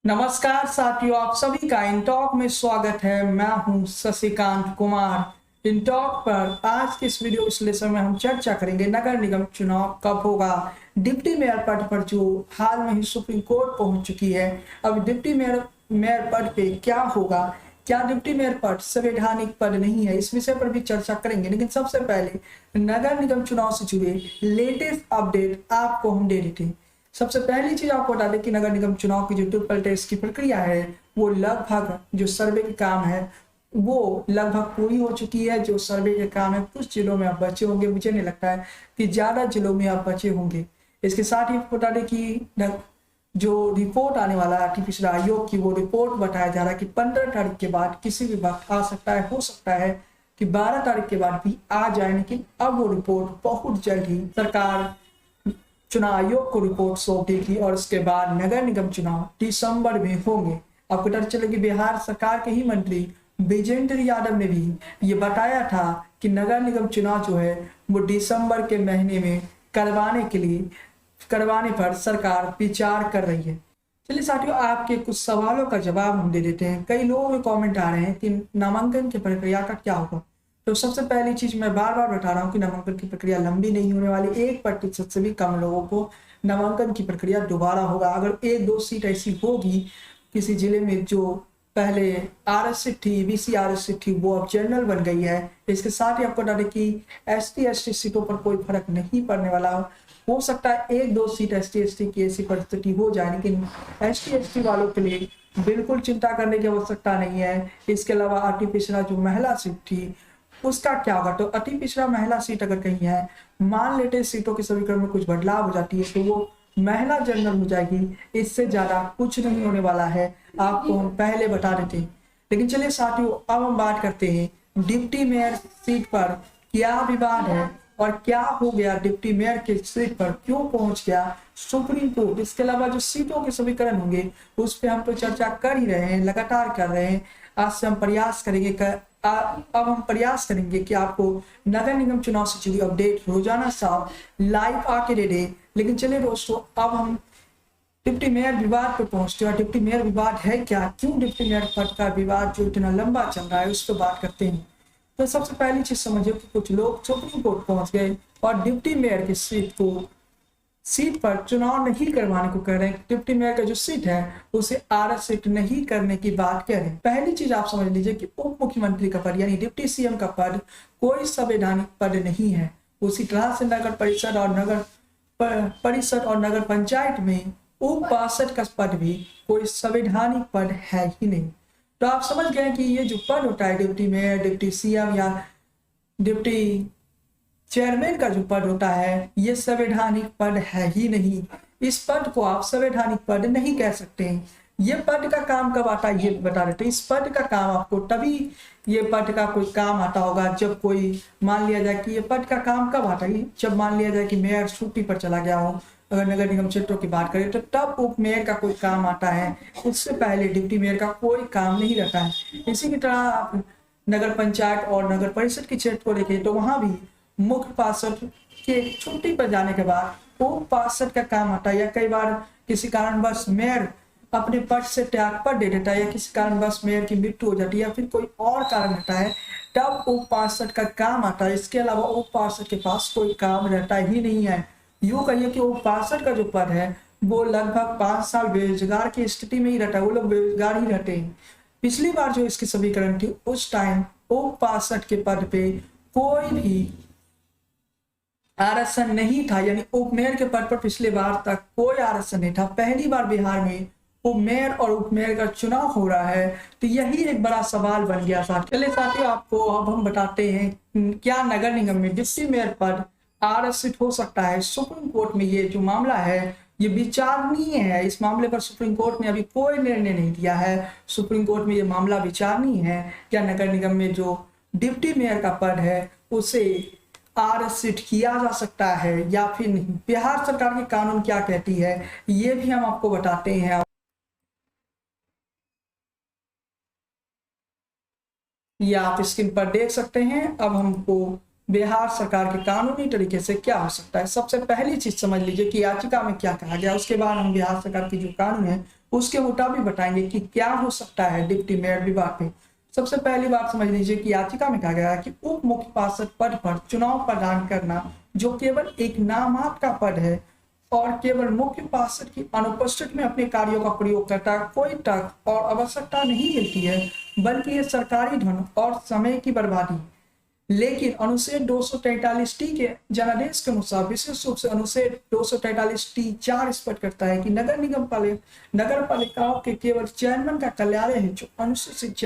नमस्कार साथियों, आप सभी का इंटॉक में स्वागत है। मैं हूं शशिकांत कुमार। इंटॉक पर आज के इस वीडियो विश्लेषण में हम चर्चा करेंगे नगर निगम चुनाव कब होगा, डिप्टी मेयर पद पर जो हाल में ही सुप्रीम कोर्ट पहुंच चुकी है। अब डिप्टी मेयर पद पे क्या होगा, क्या डिप्टी मेयर पद संवैधानिक पद नहीं है, इस विषय पर भी चर्चा करेंगे। लेकिन सबसे पहले नगर निगम चुनाव से जुड़े लेटेस्ट अपडेट आपको हम दे देते हैं। सबसे पहली चीज आपको बता दें कि नगर निगम चुनाव की जो ट्रिपल टेस्ट की प्रक्रिया है वो लगभग जो सर्वे के काम है वो लगभग पूरी हो चुकी है। जो सर्वे के काम है कुछ जिलों में अब बचे होंगे, मुझे नहीं लगता है कि ज्यादा जिलों में अब बचे होंगे। इसके साथ ही बता दें कि जो रिपोर्ट आने वाला है आर्टिफिशियल आयोग की, वो रिपोर्ट बताया जा रहा है कि 15 तारीख के बाद किसी भी वक्त आ सकता है, हो सकता है कि 12 तारीख के बाद भी आ जाए। लेकिन अब वो रिपोर्ट बहुत जल्द ही सरकार चुनाव आयोग को रिपोर्ट सौंप देगी और उसके बाद नगर निगम चुनाव दिसंबर में होंगे। आपको पता चले कि बिहार सरकार के ही मंत्री विजेंद्र यादव ने भी ये बताया था कि नगर निगम चुनाव जो है वो दिसंबर के महीने में करवाने पर सरकार विचार कर रही है। चलिए साथियों, आपके कुछ सवालों का जवाब हम दे देते हैं। कई लोगों के कमेंट आ रहे हैं कि नामांकन की प्रक्रिया का क्या होगा। तो सबसे पहली चीज मैं बार बार बता रहा हूँ कि नामांकन की प्रक्रिया लंबी नहीं होने वाली। 1% से भी कम लोगों को नामांकन की प्रक्रिया दोबारा होगा। अगर 1-2 सीट ऐसी होगी किसी जिले में जो पहले आरक्षित थी, बीसी आरक्षित थी, वो अब जनरल बन गई है। इसके साथ ही आपको बता दें कि ST/ST सीटों पर कोई फर्क नहीं पड़ने वाला। हो सकता है 1-2 सीट ST/ST की ऐसी परिस्थिति हो जाए, लेकिन ST/ST वालों के लिए बिल्कुल चिंता करने की आवश्यकता नहीं है। इसके अलावा अति पिछड़ा जो महिला सीट थी उसका क्या होगा। तो अति पिछड़ा महिला सीट अगर कहीं है, मान लेते सीटों के समीकरण में कुछ बदलाव हो जाती है तो वो महिला जनरल हो जाएगी। इससे ज्यादा कुछ नहीं होने वाला है, आपको हम पहले बता देते हैं। लेकिन चलिए साथियों, अब हम बात करते हैं डिप्टी मेयर सीट पर क्या विवाद है और क्या हो गया। डिप्टी मेयर के सीट पर क्यों पहुंच गया सुप्रीम कोर्ट। इसके अलावा जो सीटों के समीकरण होंगे उस पर हम तो चर्चा कर ही रहे हैं, लगातार कर रहे हैं। आज से हम प्रयास करेंगे अब हम प्रयास करेंगे कि आपको नगर निगम चुनाव से जुड़ी अपडेट रोजाना साफ लाइव आके दे दे। लेकिन चलिए दोस्तों, अब हम डिप्टी मेयर विवाद पर पहुंचते हैं। डिप्टी मेयर विवाद है क्या, क्यों डिप्टी मेयर पद का विवाद जो इतना लंबा चल रहा है उस पर बात करते हैं। तो सबसे पहली चीज समझिए कि कुछ लोग सुप्रीम कोर्ट पहुंच गए और डिप्टी मेयर की सीट पर चुनाव नहीं करवाने को कह रहे हैं। डिप्टी मेयर का जो सीट है उसे आरक्षित नहीं करने की बात कह रहे हैं। पहली चीज आप समझ लीजिए कि उप मुख्यमंत्री का पद यानी डिप्टी CM का पद कोई संवैधानिक पद नहीं है। उसी तरह से नगर परिषद और नगर पंचायत में उप पार्षद का पद भी कोई संवैधानिक पद है ही नहीं। तो आप समझ गए कि ये जो पद होता है डिप्टी मेयर, डिप्टी CM या डिप्टी चेयरमैन का जो पद होता है ये संवैधानिक पद है ही नहीं। इस पद को आप संवैधानिक पद नहीं कह सकते हैं। ये पद का काम कब आता है ये बता देते हैं। इस पद का काम आपको तभी ये पद का कोई काम आता होगा जब कोई मान लिया जाए कि ये पद का काम कब आता है, जब मान लिया जाए कि मेयर छुट्टी पर चला गया हो। अगर नगर निगम क्षेत्रों की बात करें तो तब उप मेयर का कोई काम आता है, उससे पहले डिप्टी मेयर का कोई काम नहीं रहता है। इसी की तरह आप नगर पंचायत और नगर परिषद के क्षेत्र को देखें तो वहां भी मुख्य पार्षद के छुट्टी पर जाने के बाद उप पार्षद का काम आता है, या कई बार किसी कारणवश मेयर अपने पद से त्यागपत्र दे देता है, या किसी कारणवश मेयर की मृत्यु हो जाती है, या फिर कोई और कारण रहता है, तब उप पार्षद का काम आता है। इसके अलावा उप पार्षद के पास कोई काम रहता ही नहीं है। यूं कहिए कि उप पार्षद का जो पद है वो लगभग 5 साल बेरोजगार की स्थिति में ही रहता है, वो लोग बेरोजगार ही रहते हैं। पिछली बार जो इसकी समीकरण थी उस टाइम उप पार्षद के पद पे कोई भी आरक्षण नहीं था, यानी उप मेयर के पद पर पिछले बार तक कोई आरक्षण नहीं था। पहली बार बिहार में उप मेयर और उप मेयर का चुनाव हो रहा है, तो यही एक बड़ा सवाल बन गया था। चलिए साथियों, आपको अब हम बताते हैं क्या नगर निगम में डिप्टी मेयर पद आरक्षित हो सकता है। सुप्रीम कोर्ट में ये जो मामला है ये विचारणीय है। इस मामले पर सुप्रीम कोर्ट ने अभी कोई निर्णय नहीं दिया है। सुप्रीम कोर्ट में ये मामला विचारणीय है, क्या नगर निगम में जो डिप्टी मेयर का पद है उसे आरक्षित किया जा सकता है या फिर नहीं। बिहार सरकार के कानून क्या कहती है ये भी हम आपको बताते हैं। ये आप स्क्रीन पर देख सकते हैं। अब हमको बिहार सरकार के कानूनी तरीके से क्या हो सकता है। सबसे पहली चीज समझ लीजिए कि याचिका में क्या कहा गया, उसके बाद हम बिहार सरकार की जो कानून है उसके मुताबिक बताएंगे कि क्या हो सकता है डिप्टी मेयर विभाग पे। सबसे पहली बात समझ लीजिए कि याचिका में कहा गया है कि उप मुख्य पार्षद पद पर चुनाव प्रदान करना जो केवल एक नामात्र का पद है और केवल मुख्य पार्षद की अनुपस्थिति में अपने कार्यों का प्रयोग करता है, कोई तर्क और आवश्यकता नहीं मिलती है, बल्कि ये सरकारी धन और समय की बर्बादी। लेकिन अनुच्छेद 243 के जनादेश के अनुसार विशेष रूप से अनुच्छेद 243 स्पष्ट करता है कि नगर पालिकाओं के केवल चेयरमैन का कार्यालय है जो अनुसूचित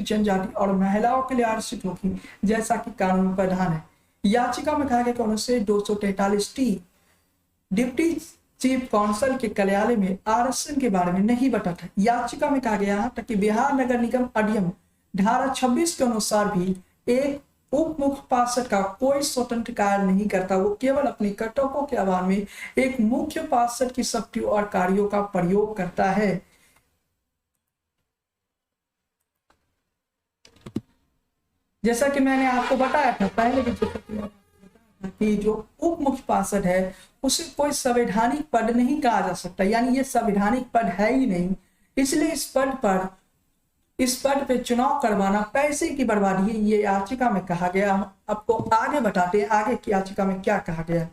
जनजाति और महिलाओं के लिए आरक्षित होगी, जैसा कि कानून प्रावधान है। याचिका में कहा गया कि अनुच्छेद 243 डिप्टी चीफ काउंसिल के कार्यालय में आरक्षण के बारे में नहीं बताता। याचिका में कहा गया था कि बिहार नगर निगम अधिनियम धारा 26 के अनुसार भी एक उप मुख्य पार्षद का कोई स्वतंत्र कार्य नहीं करता, वो केवल अपने कर्तव्यों के आधार में एक मुख्य पार्षद की शक्तियों और कार्यों का प्रयोग करता है। जैसा कि मैंने आपको बताया था पहले कि जो उप मुख्य पार्षद है उसे कोई संवैधानिक पद नहीं कहा जा सकता, यानी ये संवैधानिक पद है ही नहीं, इसलिए इस पद पे चुनाव करवाना पैसे की बर्बादी है, ये याचिका में कहा गया। आपको आगे बताते हैं आगे की याचिका में क्या कहा गया।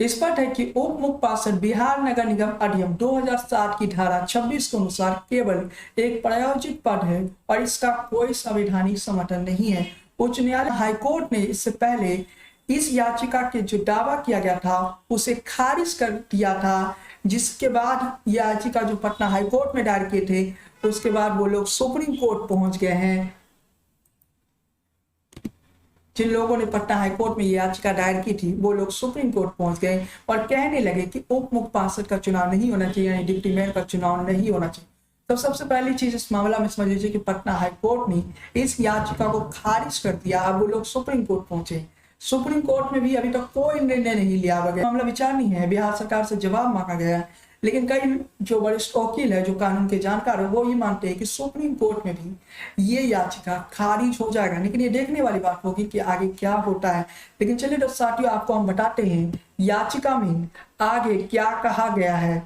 इस पर है कि उप मुख्य पार्षद बिहार नगर निगम अधिनियम 2007 की धारा 26 के अनुसार केवल एक प्रायोजित पद है और इसका कोई संवैधानिक समर्थन नहीं है। उच्च न्यायालय हाईकोर्ट ने इससे पहले इस याचिका के जो दावा किया गया था उसे खारिज कर दिया था, जिसके बाद याचिका जो पटना हाईकोर्ट में दायर किए थे उसके बाद वो लोग सुप्रीम कोर्ट पहुंच गए हैं। जिन लोगों ने पटना हाईकोर्ट में याचिका दायर की थी वो लोग सुप्रीम कोर्ट पहुंच गए और कहने लगे कि उप मुख्य पार्षद का चुनाव नहीं होना चाहिए, यानी डिप्टी मेयर का चुनाव नहीं होना चाहिए। तो सबसे पहली चीज इस मामला में समझ लीजिए कि पटना हाईकोर्ट ने इस याचिका को खारिज कर दिया। अब वो लोग सुप्रीम कोर्ट पहुंचे। सुप्रीम कोर्ट में भी अभी तक कोई निर्णय नहीं लिया गया, मामला विचार नहीं है, बिहार सरकार से जवाब मांगा गया है। लेकिन कई जो वरिष्ठ वकील है जो कानून के जानकार है वो ये मानते हैं कि सुप्रीम कोर्ट में भी ये याचिका खारिज हो जाएगा, लेकिन ये देखने वाली बात होगी कि आगे क्या होता है। लेकिन चलिए दोस्तों साथियों आपको हम बताते हैं याचिका में आगे क्या कहा गया है।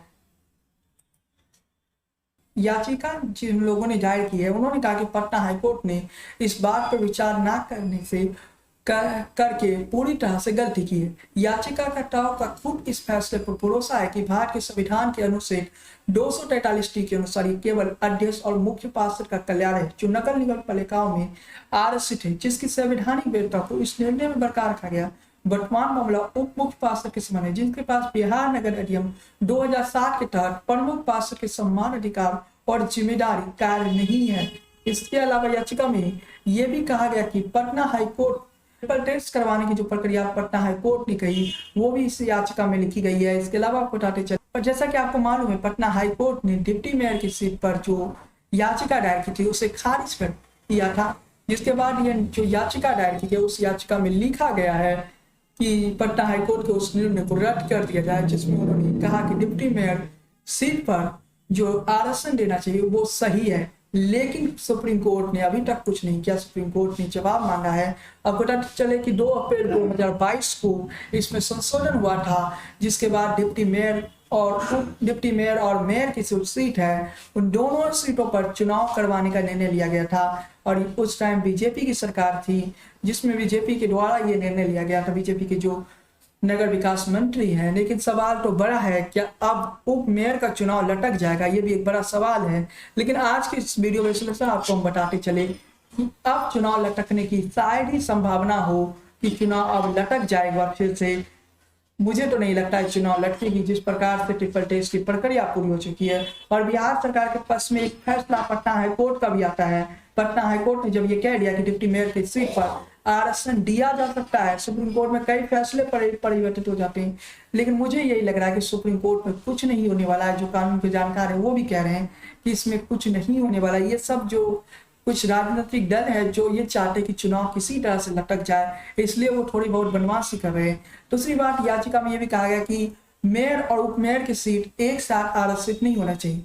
याचिका जिन लोगों ने दायर की है उन्होंने कहा कि पटना हाईकोर्ट ने इस बात पर विचार न करने से करके पूरी तरह से गलती की है। याचिकाकर्ताओं का खुद इस फैसले पर भरोसा है कि भारत के संविधान के अनुच्छेद 243 के अनुसार केवल अध्यक्ष और मुख्य पार्षद का कार्यालय है जो नगर निगम पालिकाओं में आरक्षित है, जिसकी संवैधानिक वैधता को इस निर्णय में बरकरार रखा गया। वर्तमान मामला उप मुख्य पार्षद के समान है जिनके पास बिहार नगर अधिनियम 2007 के तहत प्रमुख पार्षद के सम्मान अधिकार और जिम्मेदारी कार्य नहीं है। इसके अलावा याचिका में यह भी कहा गया कि पटना हाईकोर्ट टेस्ट करवाने की जो प्रक्रिया पटना हाईकोर्ट ने कही वो भी इस याचिका में लिखी गई है। इसके अलावा आपको बताते चले और जैसा कि आपको मालूम है पटना हाईकोर्ट ने डिप्टी मेयर की सीट पर जो याचिका दायर की थी उसे खारिज कर दिया था, जिसके बाद ये जो याचिका दायर की गई उस याचिका में लिखा गया है कि पटना हाईकोर्ट के उस निर्णय को रद्द कर दिया जाए, जिसमें उन्होंने कहा कि डिप्टी मेयर सीट पर जो आरक्षण देना चाहिए वो सही है। लेकिन सुप्रीम कोर्ट ने अभी तक कुछ नहीं किया, सुप्रीम कोर्ट ने जवाब मांगा है। अब पता चले कि 2 अप्रैल 2022 को इसमें संशोधन हुआ था, जिसके बाद डिप्टी मेयर और मेयर की जो सीट है उन दोनों सीटों पर चुनाव करवाने का निर्णय लिया गया था। और उस टाइम बीजेपी की सरकार थी जिसमें बीजेपी के द्वारा ये निर्णय लिया गया था, बीजेपी के जो नगर विकास मंत्री हैं। लेकिन सवाल तो बड़ा है, क्या अब उप मेयर का चुनाव लटक जाएगा, ये भी एक बड़ा सवाल है। लेकिन आज की इस वीडियो विश्लेषण आपको हम बताते चले कि अब चुनाव लटकने की शायद ही संभावना हो कि चुनाव अब लटक जाएगा फिर से। मुझे तो नहीं लगता है चुनाव लटकेगी, जिस प्रकार से ट्रिपल टेस्ट की प्रक्रिया पूरी हो चुकी है। और बिहार सरकार के पास में एक फैसला पटना हाईकोर्ट का भी आता है। पटना हाईकोर्ट ने जब ये कह दिया कि डिप्टी मेयर की सीट पर आरक्षण दिया जा सकता है, सुप्रीम कोर्ट में कई फैसले परिवर्तित हो जाते हैं, लेकिन मुझे यही लग रहा है कि सुप्रीम कोर्ट में कुछ नहीं होने वाला है। जो कानून के जानकार है वो भी कह रहे हैं कि इसमें कुछ नहीं होने वाला। ये सब जो कुछ राजनीतिक दल है जो ये चाहते कि चुनाव किसी तरह से लटक जाए, इसलिए वो थोड़ी बहुत बदमाशी कर रहे हैं। दूसरी बात, याचिका में ये भी कहा गया कि मेयर और उप मेयर की सीट एक साथ आरक्षित नहीं होना चाहिए,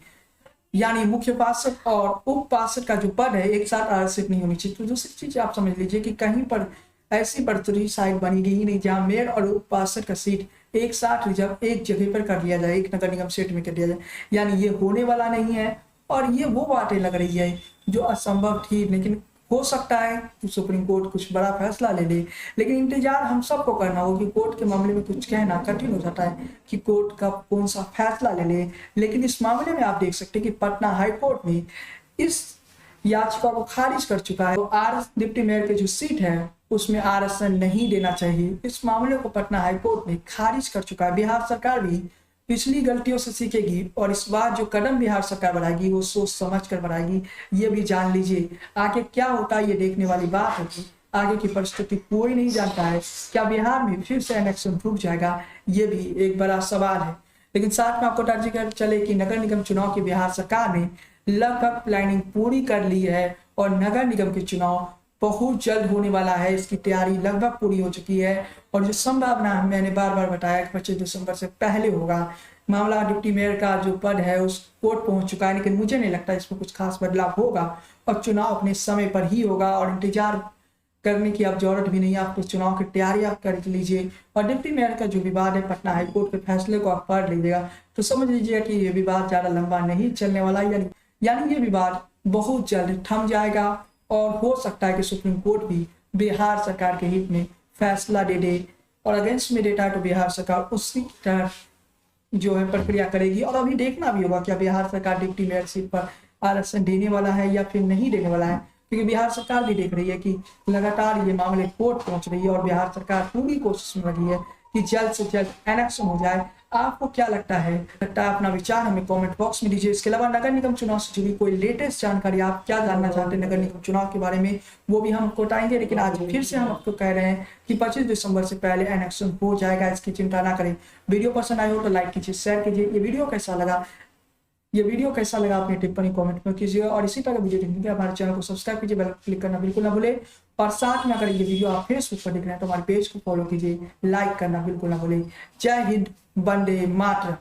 यानी मुख्य पार्षद और उप पार्षद का जो पद है एक साथ आरक्षित नहीं होनी चाहिए। तो दूसरी चीज आप समझ लीजिए कि कहीं पर ऐसी बढ़ोतरी साइड बनी गई नहीं जहां मेयर और उप पार्षद का सीट एक साथ रिजर्व एक जगह पर कर लिया जाए, एक नगर निगम सीट में कर दिया जाए, यानी ये होने वाला नहीं है। और ये वो बातें लग रही है जो असंभव थी, लेकिन हो सकता है कि सुप्रीम कोर्ट कुछ बड़ा फैसला ले ले। लेकिन इंतजार हम सबको करना होगा कि कोर्ट के मामले में कुछ कहना कठिन हो जाता है कि कोर्ट का कौन सा फैसला ले ले। लेकिन इस मामले में आप देख सकते हैं कि पटना हाई कोर्ट ने इस याचिका को खारिज कर चुका है। तो डिप्टी मेयर की जो सीट है उसमें आरक्षण नहीं देना चाहिए, इस मामले को पटना हाई कोर्ट ने खारिज कर चुका है। बिहार सरकार भी पिछली गलतियों से सीखेगी और इस बार जो कदम बिहार सरकार बढ़ाएगी वो सोच समझ कर बढ़ाएगी, ये भी जान लीजिए। आगे क्या होता है ये देखने वाली बात होगी, आगे की परिस्थिति कोई नहीं जानता है। क्या बिहार में फिर से इलेक्शन रुक जाएगा, ये भी एक बड़ा सवाल है। लेकिन साथ में आपको दर्ज कर चले कि नगर निगम चुनाव की बिहार सरकार ने लगभग प्लानिंग पूरी कर ली है और नगर निगम के चुनाव बहुत जल्द होने वाला है, इसकी तैयारी लगभग पूरी हो चुकी है। और जो संभावना मैंने बार बार बताया कि 25 दिसंबर से पहले होगा, मामला डिप्टी मेयर का जो पद है उस कोर्ट पहुंच चुका है, लेकिन मुझे नहीं लगता इसमें कुछ खास बदलाव होगा और चुनाव अपने समय पर ही होगा। और इंतजार करने की अब जरूरत भी नहीं है, आप चुनाव की तैयारी आप कर लीजिए। और डिप्टी मेयर का जो विवाद है पटना हाईकोर्ट के फैसले को आप पढ़ लीजिएगा तो समझ लीजिएगा कि ये विवाद ज्यादा लंबा नहीं चलने वाला, यानी ये विवाद बहुत जल्द थम जाएगा और हो सकता है कि सुप्रीम कोर्ट भी बिहार सरकार के हित में फैसला दे दे और अगेंस्ट में देता है तो बिहार सरकार उसी तरह जो है प्रक्रिया करेगी। और अभी देखना भी होगा क्या बिहार सरकार डिप्टी मेयर सीट पर आरक्षण देने वाला है या फिर नहीं देने वाला है, क्योंकि बिहार सरकार भी देख रही है कि लगातार ये मामले कोर्ट पहुंच रही है और बिहार सरकार पूरी कोशिश में लगी है कि जल्द से जल्द इलेक्शन हो जाए। आपको क्या लगता है अपना विचार हमें कमेंट बॉक्स में दीजिए। इसके अलावा नगर निगम चुनाव से जुड़ी कोई लेटेस्ट जानकारी आप क्या जानना चाहते हैं नगर निगम चुनाव के बारे में, वो भी हम आपको बताएंगे। लेकिन आज फिर से हम आपको कह रहे हैं कि 25 दिसंबर से पहले इलेक्शन हो जाएगा, इसकी चिंता ना करें। वीडियो पसंद आई हो तो लाइक कीजिए, शेयर कीजिए। ये वीडियो कैसा लगा अपनी टिप्पणी कमेंट में कीजिए और इसी तरह वीडियो देखने के लिए हमारे चैनल को सब्सक्राइब कीजिए, बेल क्लिक करना बिल्कुल ना भूले। और साथ में अगर ये वीडियो आप फेसबुक पर देख रहे हैं तो हमारे पेज को फॉलो कीजिए, लाइक करना बिल्कुल ना भूले। जय हिंद, वंदे मातरम।